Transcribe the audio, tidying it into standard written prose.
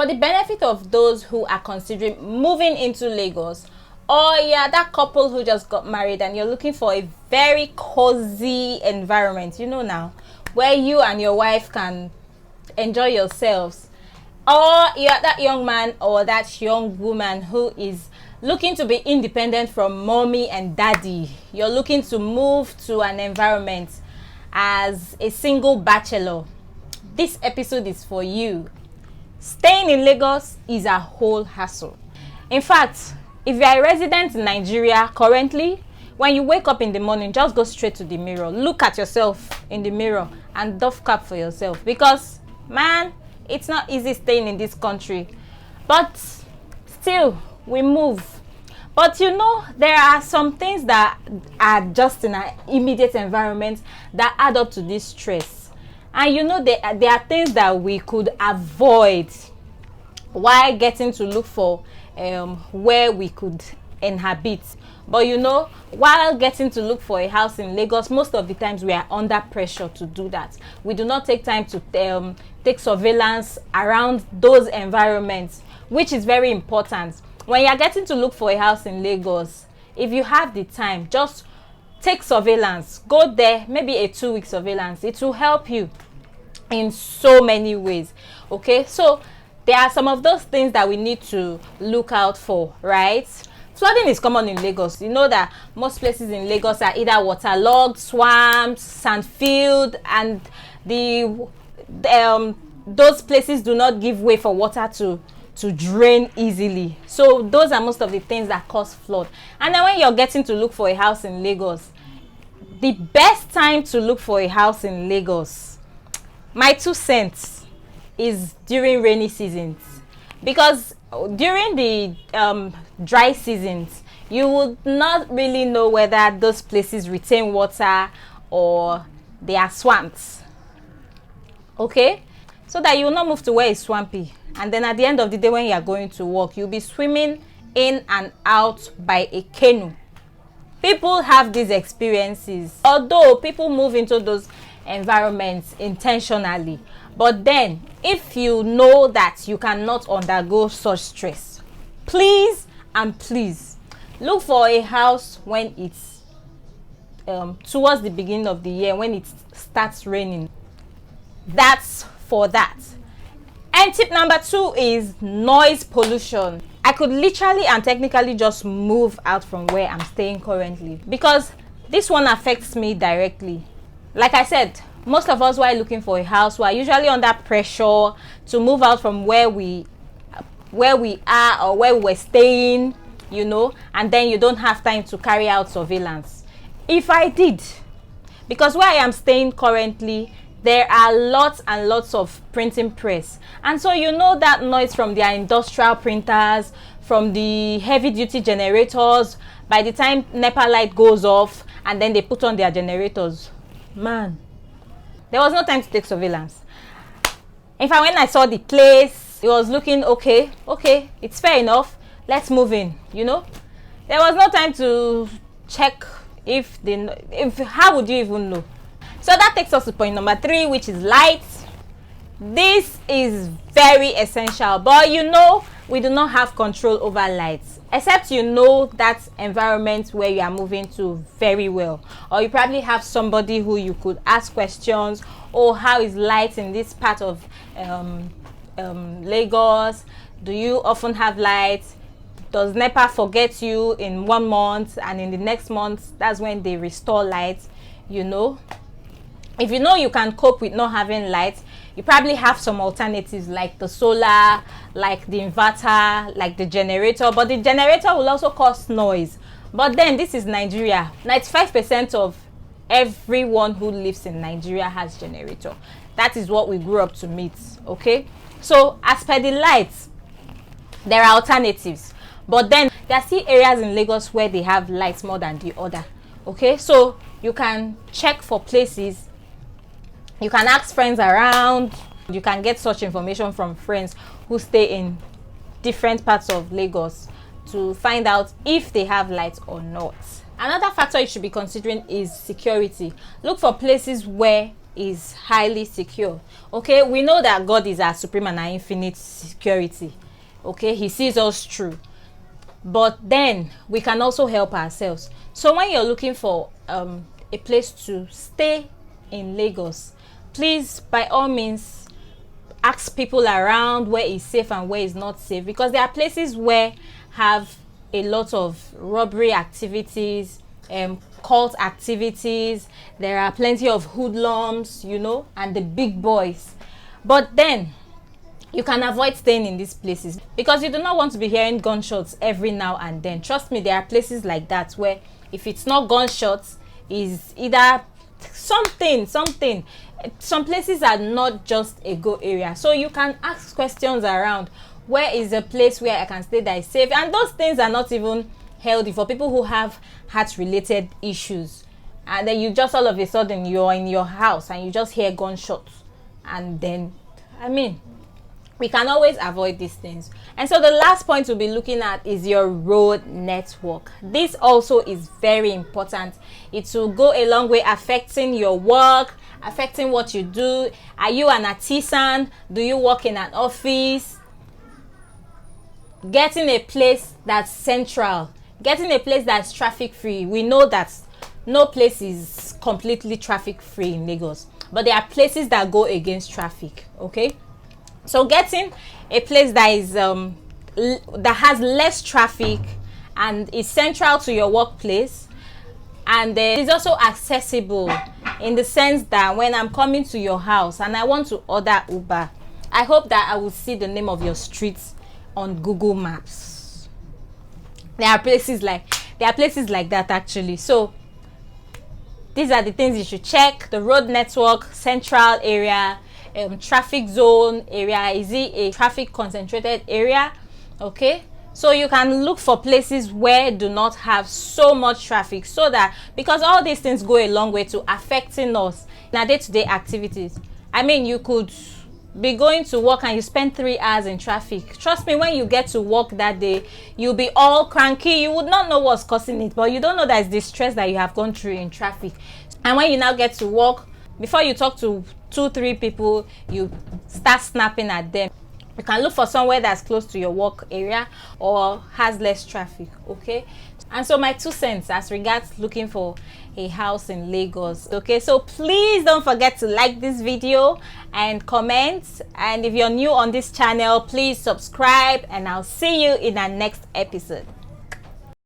For the benefit of those who are considering moving into Lagos, or that couple who just got married and you're looking for a very cozy environment, now, where you and your wife can enjoy yourselves, or you're that young man or that young woman who is looking to be independent from mommy and daddy. You're looking to move to an environment as a single bachelor. This episode is for you. Staying in Lagos is a whole hassle. In fact, if you are a resident in Nigeria currently, when you wake up in the morning, just go straight to the mirror. Look at yourself in the mirror and doff cap for yourself. Because, man, it's not easy staying in this country. But still, we move. But there are some things that are just in our immediate environment that add up to this stress. And there are things that we could avoid while getting to look for where we could inhabit. But while getting to look for a house in Lagos, most of the times we are under pressure to do that. We do not take time to take surveillance around those environments, which is very important. When you are getting to look for a house in Lagos, if you have the time, just take surveillance. Go there, maybe a 2-week surveillance. It will help you in so many ways. Okay, so there are some of those things that we need to look out for, right? Flooding is common in Lagos. You know that most places in Lagos are either waterlogged, swamps, sandfield, and those places do not give way for water to drain easily. So those are most of the things that cause flood. And then when you're getting to look for a house in Lagos, the best time to look for a house in Lagos, my 2 cents, is during rainy seasons. Because during the dry seasons, you would not really know whether those places retain water or they are swamps. Okay, so that you will not move to where it's swampy, and then at the end of the day when you are going to work, you'll be swimming in and out by a canoe. People have these experiences, although people move into those environments intentionally. But then if you know that you cannot undergo such stress, please look for a house when it's towards the beginning of the year, when it starts raining. That's for that. And tip number 2 is noise pollution. I could literally and technically just move out from where I'm staying currently, because this one affects me directly. Like I said, most of us, while looking for a house, we are usually under pressure to move out from where we are or where we're staying, and then you don't have time to carry out surveillance. If I did, because where I am staying currently, there are lots and lots of printing press, and so that noise from their industrial printers, from the heavy duty generators, by the time NEPA light goes off and then they put on their generators, man, there was no time to take surveillance. In fact, when I saw the place, it was looking okay, it's fair enough, let's move in. There was no time to check if how would you even know? So that takes us to point number 3, which is lights. This is very essential, but we do not have control over lights, except that environment where you are moving to very well, or you probably have somebody who you could ask questions. Oh, how is light in this part of Lagos? Do you often have lights? Does NEPA forget you in 1 month, and in the next month that's when they restore lights? If you can cope with not having lights, you probably have some alternatives like the solar, like the inverter, like the generator. But the generator will also cause noise. But then this is Nigeria. 95% of everyone who lives in Nigeria has generator. That is what we grew up to meet. Okay, so as per the lights, there are alternatives. But then there are still areas in Lagos where they have lights more than the other. Okay, so you can check for places. You can ask friends around. You can get such information from friends who stay in different parts of Lagos to find out if they have lights or not. Another factor you should be considering is security. Look for places where is highly secure. Okay, we know that God is our supreme and our infinite security. Okay, he sees us through, but then we can also help ourselves. So when you're looking for a place to stay in Lagos, please, by all means, ask people around where is safe and where is not safe, because there are places where have a lot of robbery activities, cult activities. There are plenty of hoodlums, you know, and the big boys. But then you can avoid staying in these places because you do not want to be hearing gunshots every now and then. Trust me, there are places like that where if it's not gunshots, is either something. Some places are not just a go area, so you can ask questions around, where is a place where I can stay that is safe? And those things are not even healthy for people who have heart related issues, and then you just all of a sudden you're in your house and you just hear gunshots, and then we can always avoid these things. And so the last point we'll be looking at is your road network. This also is very important. It will go a long way affecting your work, affecting what you do. Are you an artisan? Do you work in an office? Getting a place that's central, getting a place that's traffic free. We know that no place is completely traffic free in Lagos, but there are places that go against traffic. Okay, so getting a place that is that has less traffic and is central to your workplace, and is also accessible in the sense that when I'm coming to your house and I want to order Uber, I hope that I will see the name of your street on Google Maps. There are places like that actually. So these are the things you should check: the road network, central area, traffic zone area. Is it a traffic concentrated area? Okay, so you can look for places where do not have so much traffic, so that, because all these things go a long way to affecting us in our day-to-day activities. You could be going to work and you spend 3 hours in traffic. Trust me, when you get to work that day, you'll be all cranky. You would not know what's causing it, but you don't know that it's the stress that you have gone through in traffic. And when you now get to work, before you talk to 2-3 people, you start snapping at them. You can look for somewhere that's close to your work area or has less traffic. Okay, and so my 2 cents as regards looking for a house in Lagos. Okay, so please don't forget to like this video and comment, and if you're new on this channel, please subscribe, and I'll see you in our next episode.